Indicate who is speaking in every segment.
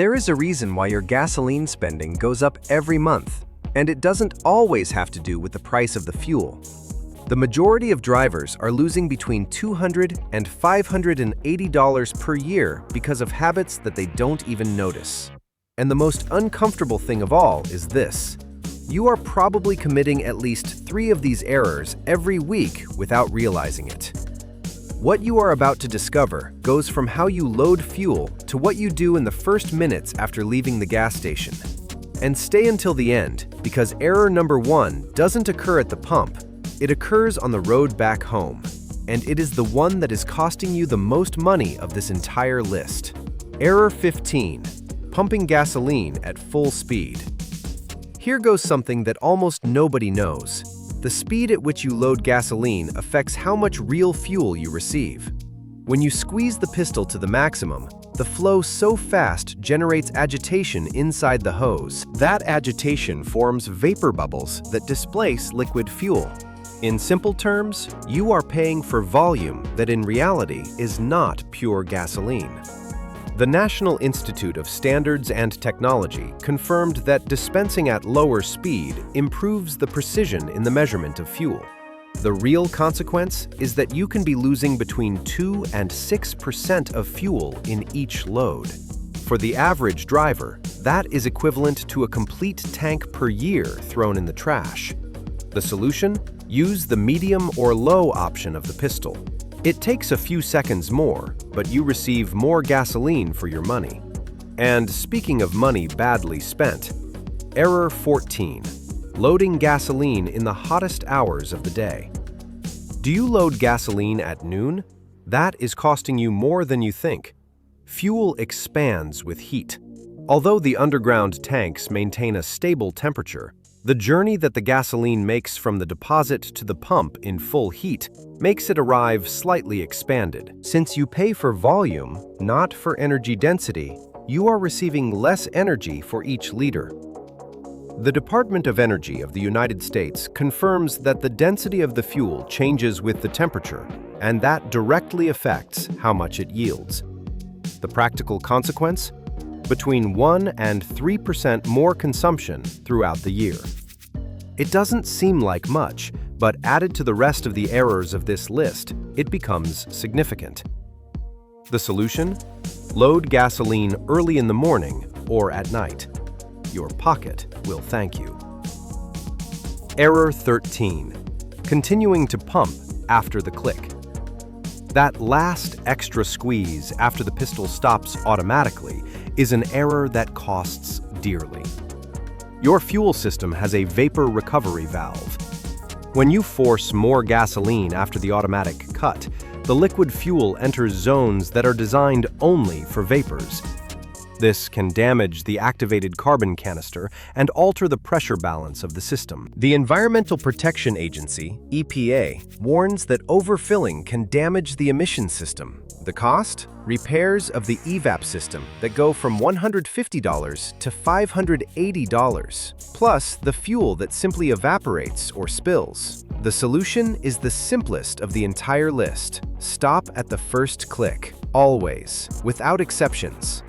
Speaker 1: There is a reason why your gasoline spending goes up every month, and it doesn't always have to do with the price of the fuel. The majority of drivers are losing between $200 and $580 per year because of habits that they don't even notice. And the most uncomfortable thing of all is this: you are probably committing at least 3 of these errors every week without realizing it. What you are about to discover goes from how you load fuel to what you do in the first minutes after leaving the gas station. And stay until the end, because error number 1 doesn't occur at the pump, it occurs on the road back home. And it is the one that is costing you the most money of this entire list. Error 15, pumping gasoline at full speed. Here goes something that almost nobody knows. The speed at which you load gasoline affects how much real fuel you receive. When you squeeze the piston to the maximum, the flow so fast generates agitation inside the hose. That agitation forms vapor bubbles that displace liquid fuel. In simple terms, you are paying for volume that in reality is not pure gasoline. The National Institute of Standards and Technology confirmed that dispensing at lower speed improves the precision in the measurement of fuel. The real consequence is that you can be losing between 2 and 6% of fuel in each load. For the average driver, that is equivalent to a complete tank per year thrown in the trash. The solution? Use the medium or low option of the pistol. It takes a few seconds more, but you receive more gasoline for your money. And speaking of money badly spent, error 14, loading gasoline in the hottest hours of the day. Do you load gasoline at noon? That is costing you more than you think. Fuel expands with heat. Although the underground tanks maintain a stable temperature, the journey that the gasoline makes from the deposit to the pump in full heat makes it arrive slightly expanded. Since you pay for volume, not for energy density, you are receiving less energy for each liter. The Department of Energy of the United States confirms that the density of the fuel changes with the temperature, and that directly affects how much it yields. The practical consequence? Between 1 and 3% more consumption throughout the year. It doesn't seem like much, but added to the rest of the errors of this list, it becomes significant. The solution? Load gasoline early in the morning or at night. Your pocket will thank you. Error 13. Continuing to pump after the click. That last extra squeeze after the piston stops automatically is an error that costs dearly. Your fuel system has a vapor recovery valve. When you force more gasoline after the automatic cut, the liquid fuel enters zones that are designed only for vapors. This can damage the activated carbon canister and alter the pressure balance of the system. The Environmental Protection Agency, EPA, warns that overfilling can damage the emission system. The cost? Repairs of the evap system that go from $150 to $580, plus the fuel that simply evaporates or spills. The solution is the simplest of the entire list. Stop at the first click, always, without exceptions.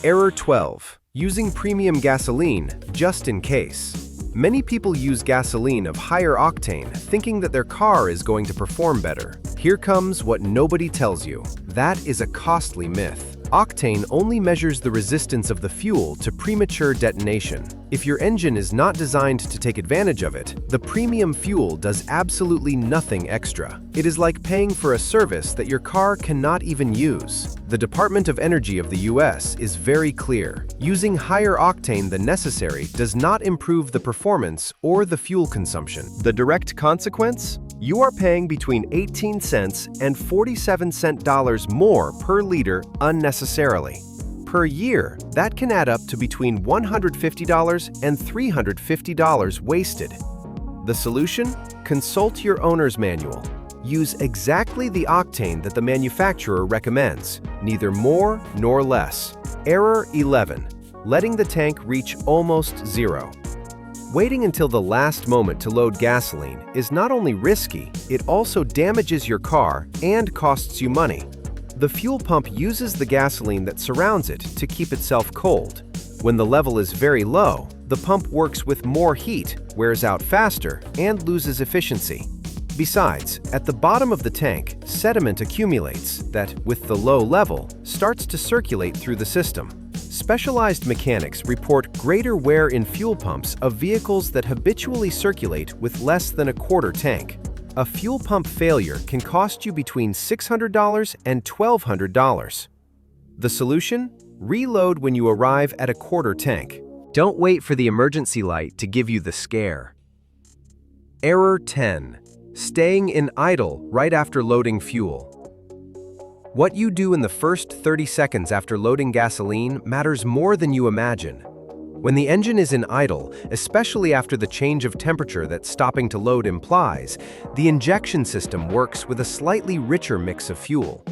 Speaker 1: Error 12. Using premium gasoline just in case. Many people use gasoline of higher octane thinking that their car is going to perform better. Here comes what nobody tells you. That is a costly myth. Octane only measures the resistance of the fuel to premature detonation. If your engine is not designed to take advantage of it, the premium fuel does absolutely nothing extra. It is like paying for a service that your car cannot even use. The Department of Energy of the US is very clear. Using higher octane than necessary does not improve the performance or the fuel consumption. The direct consequence? You are paying between 18 cents and 47 cents more per liter unnecessarily. Per year, that can add up to between $150 and $350 wasted. The solution? Consult your owner's manual. Use exactly the octane that the manufacturer recommends, neither more nor less. Error 11. Letting the tank reach almost zero. Waiting until the last moment to load gasoline is not only risky, it also damages your car and costs you money. The fuel pump uses the gasoline that surrounds it to keep itself cold. When the level is very low, the pump works with more heat, wears out faster, and loses efficiency. Besides, at the bottom of the tank, sediment accumulates that, with the low level, starts to circulate through the system. Specialized mechanics report greater wear in fuel pumps of vehicles that habitually circulate with less than a quarter tank. A fuel pump failure can cost you between $600 and $1,200. The solution? Reload when you arrive at a quarter tank. Don't wait for the emergency light to give you the scare. Error 10. Staying in idle right after loading fuel. What you do in the first 30 seconds after loading gasoline matters more than you imagine. When the engine is in idle, especially after the change of temperature that stopping to load implies, the injection system works with a slightly richer mix of fuel.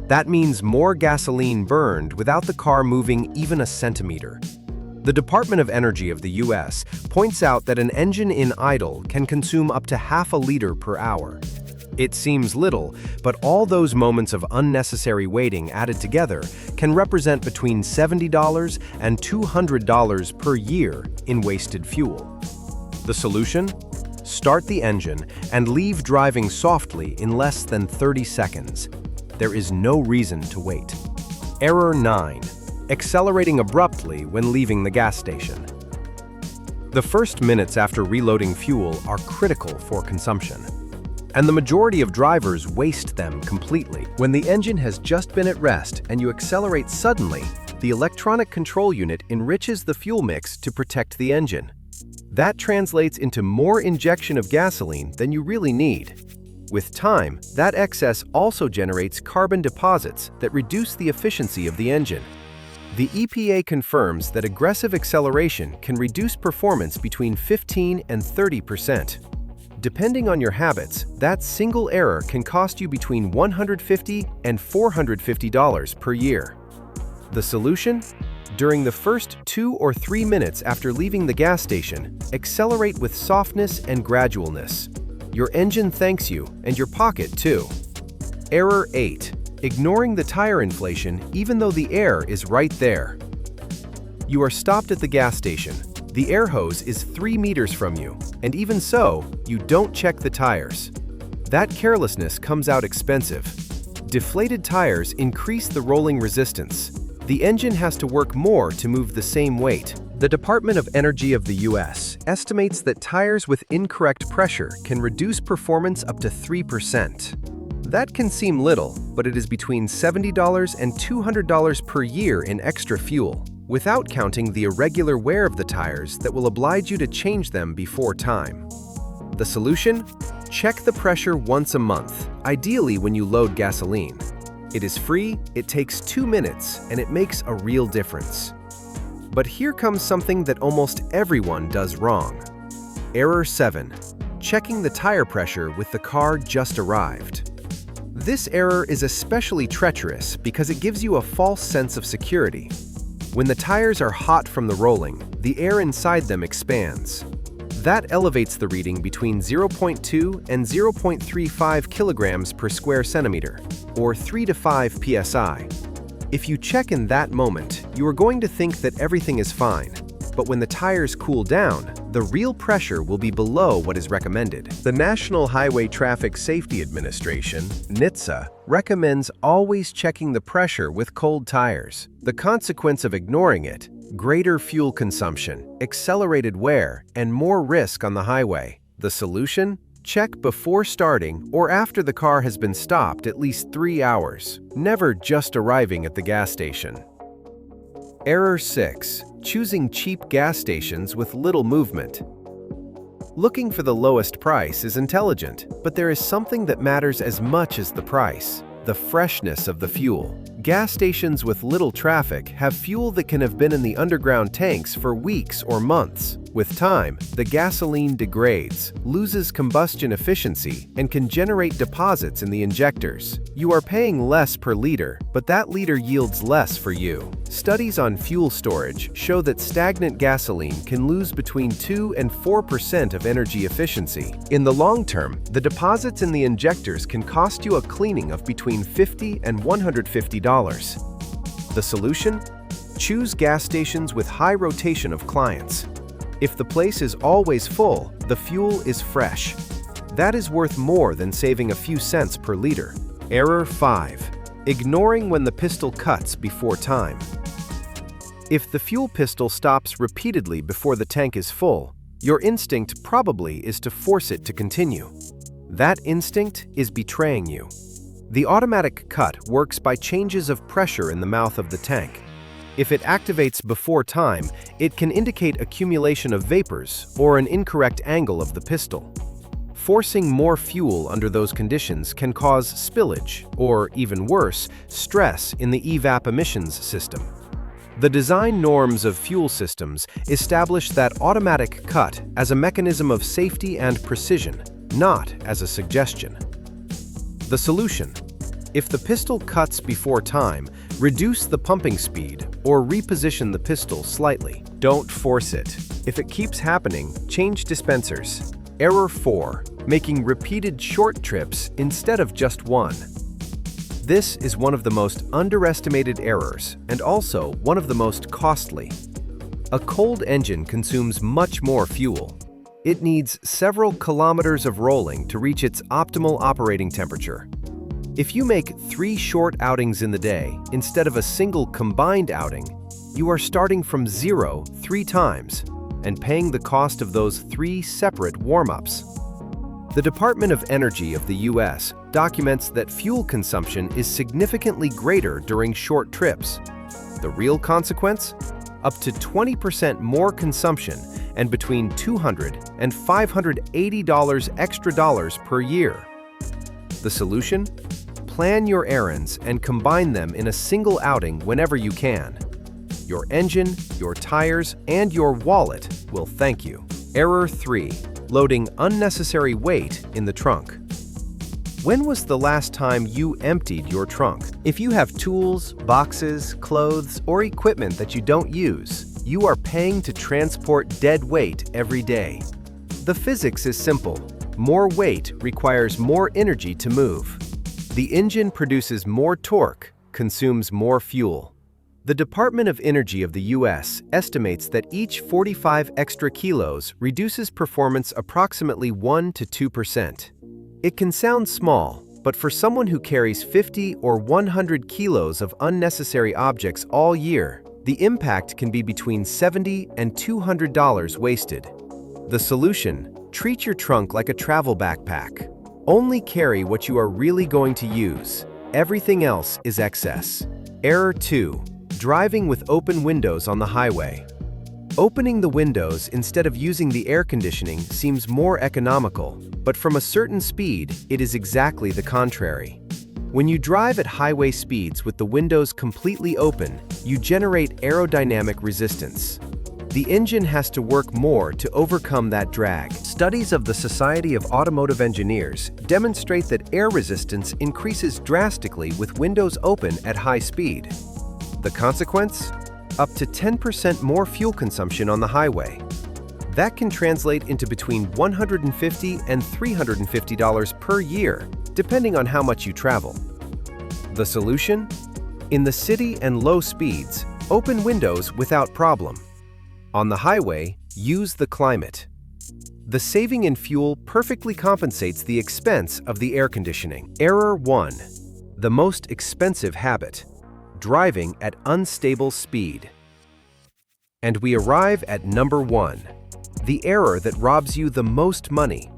Speaker 1: That means more gasoline burned without the car moving even a centimeter. The Department of Energy of the US points out that an engine in idle can consume up to half a liter per hour. It seems little, but all those moments of unnecessary waiting added together can represent between $70 and $200 per year in wasted fuel. The solution? Start the engine and leave driving softly in less than 30 seconds. There is no reason to wait. Error 9. Accelerating abruptly when leaving the gas station. The first minutes after reloading fuel are critical for consumption, and the majority of drivers waste them completely. When the engine has just been at rest and you accelerate suddenly, the electronic control unit enriches the fuel mix to protect the engine. That translates into more injection of gasoline than you really need. With time, that excess also generates carbon deposits that reduce the efficiency of the engine. The EPA confirms that aggressive acceleration can reduce performance between 15 and 30%. Depending on your habits, that single error can cost you between $150 and $450 per year. The solution? During the first 2 or 3 minutes after leaving the gas station, accelerate with softness and gradualness. Your engine thanks you, and your pocket too. Error 8. Ignoring the tire inflation even though the air is right there. You are stopped at the gas station. The air hose is 3 meters from you, and even so, you don't check the tires. That carelessness comes out expensive. Deflated tires increase the rolling resistance. The engine has to work more to move the same weight. The Department of Energy of the US estimates that tires with incorrect pressure can reduce performance up to 3%. That can seem little, but it is between $70 and $200 per year in extra fuel, without counting the irregular wear of the tires that will oblige you to change them before time. The solution? Check the pressure once a month, ideally when you load gasoline. It is free, it takes 2 minutes, and it makes a real difference. But here comes something that almost everyone does wrong. Error 7. Checking the tire pressure with the car just arrived. This error is especially treacherous because it gives you a false sense of security. When the tires are hot from the rolling, the air inside them expands. That elevates the reading between 0.2 and 0.35 kilograms per square centimeter, or 3 to 5 psi. If you check in that moment, you are going to think that everything is fine. But when the tires cool down, the real pressure will be below what is recommended. The National Highway Traffic Safety Administration, NHTSA, recommends always checking the pressure with cold tires. The consequence of ignoring it: greater fuel consumption, accelerated wear, and more risk on the highway. The solution? Check before starting or after the car has been stopped at least 3 hours, never just arriving at the gas station. Error 6. Choosing cheap gas stations with little movement. Looking for the lowest price is intelligent, but there is something that matters as much as the price: the freshness of the fuel. Gas stations with little traffic have fuel that can have been in the underground tanks for weeks or months. With time, the gasoline degrades, loses combustion efficiency, and can generate deposits in the injectors. You are paying less per liter, but that liter yields less for you. Studies on fuel storage show that stagnant gasoline can lose between 2 and 4% of energy efficiency. In the long term, the deposits in the injectors can cost you a cleaning of between $50 and $150. The solution? Choose gas stations with high rotation of clients. If the place is always full, the fuel is fresh. That is worth more than saving a few cents per liter. Error 5. Ignoring when the pistol cuts before time. If the fuel pistol stops repeatedly before the tank is full, your instinct probably is to force it to continue. That instinct is betraying you. The automatic cut works by changes of pressure in the mouth of the tank. If it activates before time, it can indicate accumulation of vapors or an incorrect angle of the pistol. Forcing more fuel under those conditions can cause spillage, or even worse, stress in the evap emissions system. The design norms of fuel systems establish that automatic cut as a mechanism of safety and precision, not as a suggestion. The solution: if the pistol cuts before time, reduce the pumping speed or reposition the pistol slightly. Don't force it. If it keeps happening, change dispensers. Error 4. Making repeated short trips instead of just one. This is one of the most underestimated errors and also one of the most costly. A cold engine consumes much more fuel. It needs several kilometers of rolling to reach its optimal operating temperature. If you make 3 short outings in the day instead of a single combined outing, you are starting from 0 3 times and paying the cost of those 3 separate warm-ups. The Department of Energy of the US documents that fuel consumption is significantly greater during short trips. The real consequence? Up to 20% more consumption and between $200 and $580 extra dollars per year. The solution? Plan your errands and combine them in a single outing whenever you can. Your engine, your tires, and your wallet will thank you. Error 3. Loading unnecessary weight in the trunk. When was the last time you emptied your trunk? If you have tools, boxes, clothes, or equipment that you don't use, you are paying to transport dead weight every day. The physics is simple. More weight requires more energy to move. The engine produces more torque, consumes more fuel. The Department of Energy of the US estimates that each 45 extra kilos reduces performance approximately 1 to 2%. It can sound small, but for someone who carries 50 or 100 kilos of unnecessary objects all year, the impact can be between $70 and $200 wasted. The solution: treat your trunk like a travel backpack. Only carry what you are really going to use. Everything else is excess. Error 2. Driving with open windows on the highway. Opening the windows instead of using the air conditioning seems more economical, but from a certain speed, it is exactly the contrary. When you drive at highway speeds with the windows completely open, you generate aerodynamic resistance. The engine has to work more to overcome that drag. Studies of the Society of Automotive Engineers demonstrate that air resistance increases drastically with windows open at high speed. The consequence? Up to 10% more fuel consumption on the highway. That can translate into between $150 and $350 per year, depending on how much you travel. The solution? In the city and low speeds, open windows without problem. On the highway, use the climate. The saving in fuel perfectly compensates the expense of the air conditioning. Error 1. The most expensive habit: driving at unstable speed. And we arrive at number 1, the error that robs you the most money,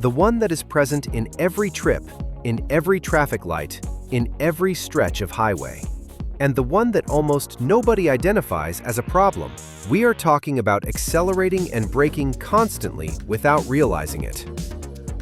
Speaker 1: the one that is present in every trip, in every traffic light, in every stretch of highway, and the one that almost nobody identifies as a problem. We are talking about accelerating and braking constantly without realizing it.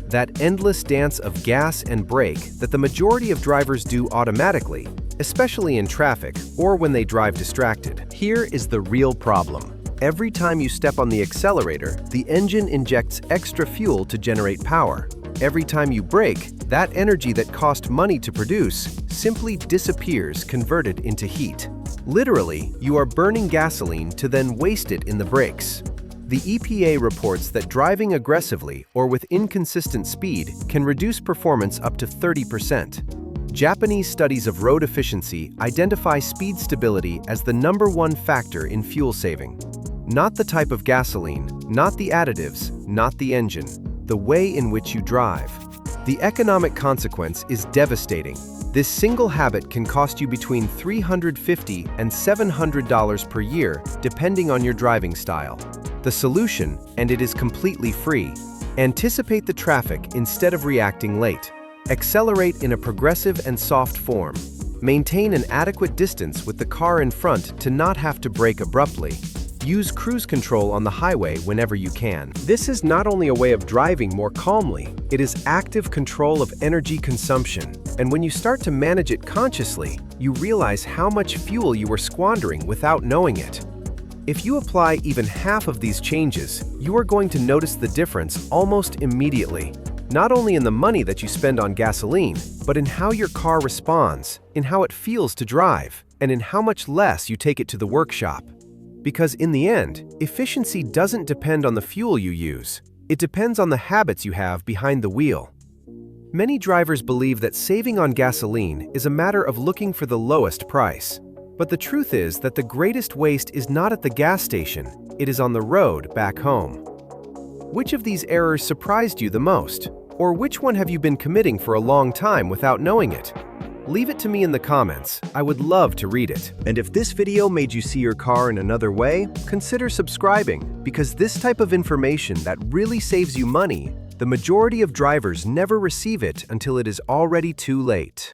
Speaker 1: That endless dance of gas and brake that the majority of drivers do automatically, especially in traffic or when they drive distracted. Here is the real problem. Every time you step on the accelerator, the engine injects extra fuel to generate power. Every time you brake, that energy that cost money to produce simply disappears, converted into heat. Literally, you are burning gasoline to then waste it in the brakes. The EPA reports that driving aggressively or with inconsistent speed can reduce performance up to 30%. Japanese studies of road efficiency identify speed stability as the #1 factor in fuel saving. Not the type of gasoline, not the additives, not the engine, the way in which you drive. The economic consequence is devastating. This single habit can cost you between $350 and $700 per year, depending on your driving style. The solution, and it is completely free: anticipate the traffic instead of reacting late. Accelerate in a progressive and soft form. Maintain an adequate distance with the car in front to not have to brake abruptly. Use cruise control on the highway whenever you can. This is not only a way of driving more calmly, it is active control of energy consumption. And when you start to manage it consciously, you realize how much fuel you were squandering without knowing it. If you apply even half of these changes, you are going to notice the difference almost immediately. Not only in the money that you spend on gasoline, but in how your car responds, in how it feels to drive, and in how much less you take it to the workshop. Because in the end, efficiency doesn't depend on the fuel you use. It depends on the habits you have behind the wheel. Many drivers believe that saving on gasoline is a matter of looking for the lowest price. But the truth is that the greatest waste is not at the gas station, it is on the road back home. Which of these errors surprised you the most? Or which one have you been committing for a long time without knowing it? Leave it to me in the comments. I would love to read it. And if this video made you see your car in another way, consider subscribing, because this type of information that really saves you money, the majority of drivers never receive it until it is already too late.